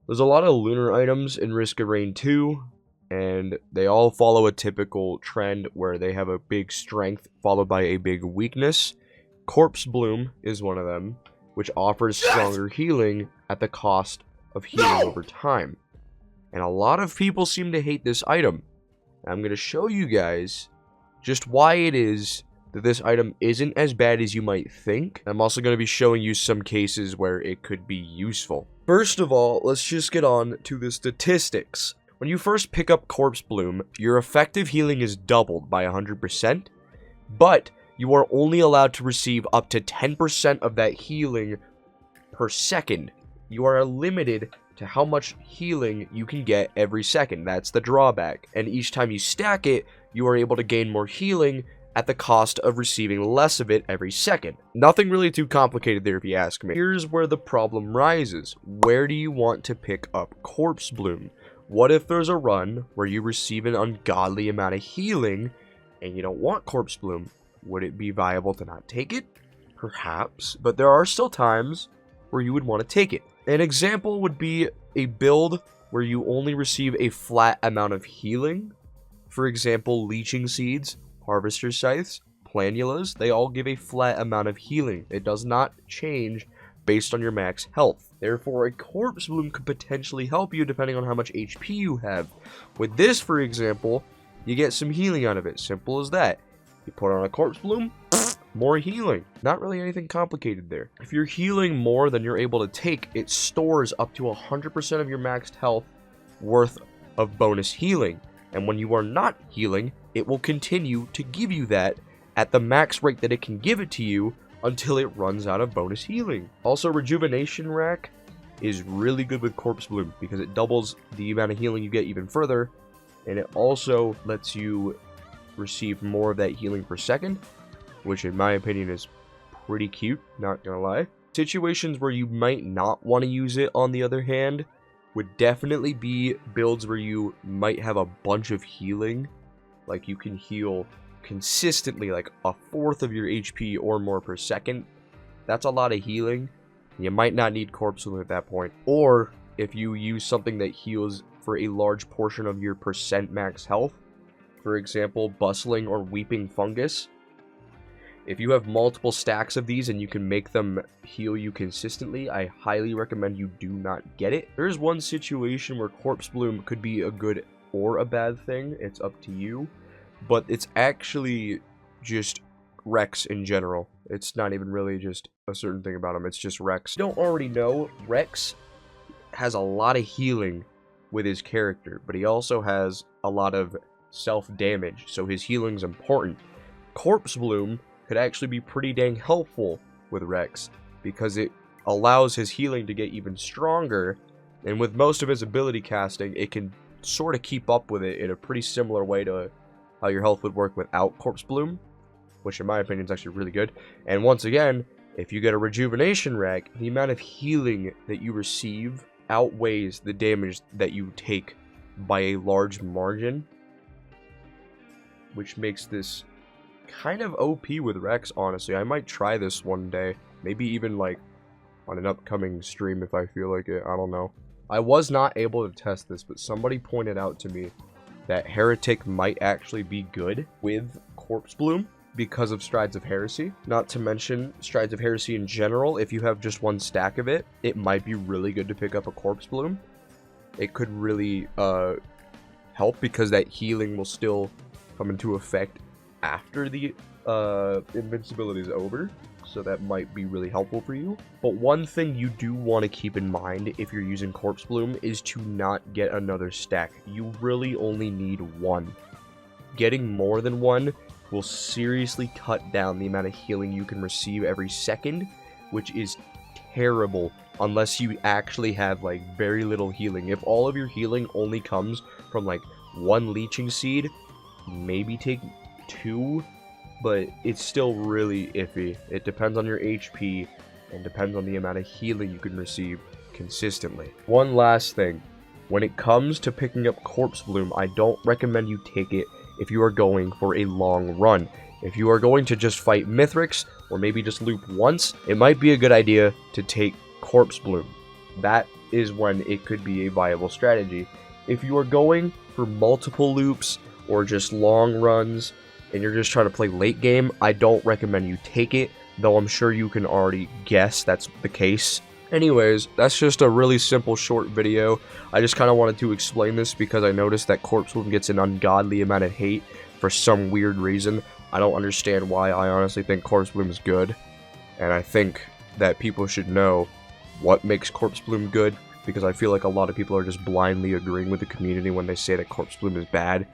There's a lot of lunar items in Risk of Rain 2, and they all follow a typical trend where they have a big strength followed by a big weakness. Corpsebloom is one of them, which offers stronger healing at the cost of healing over time. And a lot of people seem to hate this item. I'm going to show you guys just why it is that this item isn't as bad as you might think. I'm also going to be showing you some cases where it could be useful. First of all, let's just get on to the statistics. When you first pick up Corpsebloom, your effective healing is doubled by 100%, but you are only allowed to receive up to 10% of that healing per second. You are limited to how much healing you can get every second. That's the drawback. And each time you stack it, you are able to gain more healing at the cost of receiving less of it every second. Nothing really too complicated there if you ask me. Here's where the problem rises. Where do you want to pick up Corpsebloom? What if there's a run where you receive an ungodly amount of healing and you don't want Corpsebloom? Would it be viable to not take it? Perhaps, but there are still times where you would want to take it. An example would be a build where you only receive a flat amount of healing. For example, Leeching Seeds, Harvester Scythes, Planulas, they all give a flat amount of healing. It does not change based on your max health. Therefore, a Corpsebloom could potentially help you depending on how much HP you have. With this, for example, you get some healing out of it. Simple as that. You put on a Corpsebloom, more healing. Not really anything complicated there. If you're healing more than you're able to take, it stores up to 100% of your maxed health worth of bonus healing. And when you are not healing, it will continue to give you that at the max rate that it can give it to you until it runs out of bonus healing. Also, Rejuvenation Rack is really good with Corpsebloom because it doubles the amount of healing you get even further, and it also lets you receive more of that healing per second, which in my opinion is pretty cute, not gonna lie. Situations where you might not want to use it, on the other hand, would definitely be builds where you might have a bunch of healing. Like you can heal consistently like a fourth of your HP or more per second. That's a lot of healing. You might not need Corpsebloom at that point. Or if you use something that heals for a large portion of your percent max health, for example, Bustling or Weeping Fungus. If you have multiple stacks of these and you can make them heal you consistently, I highly recommend you do not get it. There's one situation where Corpsebloom could be a good or a bad thing. It's up to you. But it's actually just Rex in general. It's not even really just a certain thing about him. It's just Rex. If you don't already know, Rex has a lot of healing with his character, but he also has a lot of self-damage, so his healing's important. Corpsebloom could actually be pretty dang helpful with Rex, because it allows his healing to get even stronger, and with most of his ability casting, it can sort of keep up with it in a pretty similar way to how your health would work without Corpsebloom, which in my opinion is actually really good. And once again, if you get a Rejuvenation Rack, the amount of healing that you receive outweighs the damage that you take by a large margin, which makes this kind of OP with Rex, honestly. I might try this one day. Maybe even, like, on an upcoming stream if I feel like it. I don't know. I was not able to test this, but somebody pointed out to me that Heretic might actually be good with Corpsebloom because of Strides of Heresy. Not to mention Strides of Heresy in general. If you have just one stack of it, it might be really good to pick up a Corpsebloom. It could really help because that healing will still come into effect after the invincibility is over, so that might be really helpful for you. But one thing you do want to keep in mind if you're using Corpsebloom is to not get another stack. You really only need one. Getting more than one will seriously cut down the amount of healing you can receive every second, which is terrible unless you actually have like very little healing. If all of your healing only comes from like one Leeching Seed, maybe take 2, but it's still really iffy. It depends on your HP and depends on the amount of healing you can receive consistently. One last thing, when it comes to picking up Corpsebloom, I don't recommend you take it if you are going for a long run. If you are going to just fight Mithrix or maybe just loop once, it might be a good idea to take Corpsebloom. that is when it could be a viable strategy. If you are going for multiple loops or just long runs and you're just trying to play late game, I don't recommend you take it, though I'm sure you can already guess that's the case. Anyways, that's just a really simple short video. I just kind of wanted to explain this because I noticed that Corpsebloom gets an ungodly amount of hate for some weird reason. I don't understand why. I honestly think Corpsebloom is good, and I think that people should know what makes Corpsebloom good, because I feel like a lot of people are just blindly agreeing with the community when they say that Corpsebloom is bad.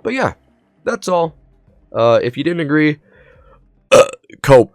But yeah, that's all. If you didn't agree, cope.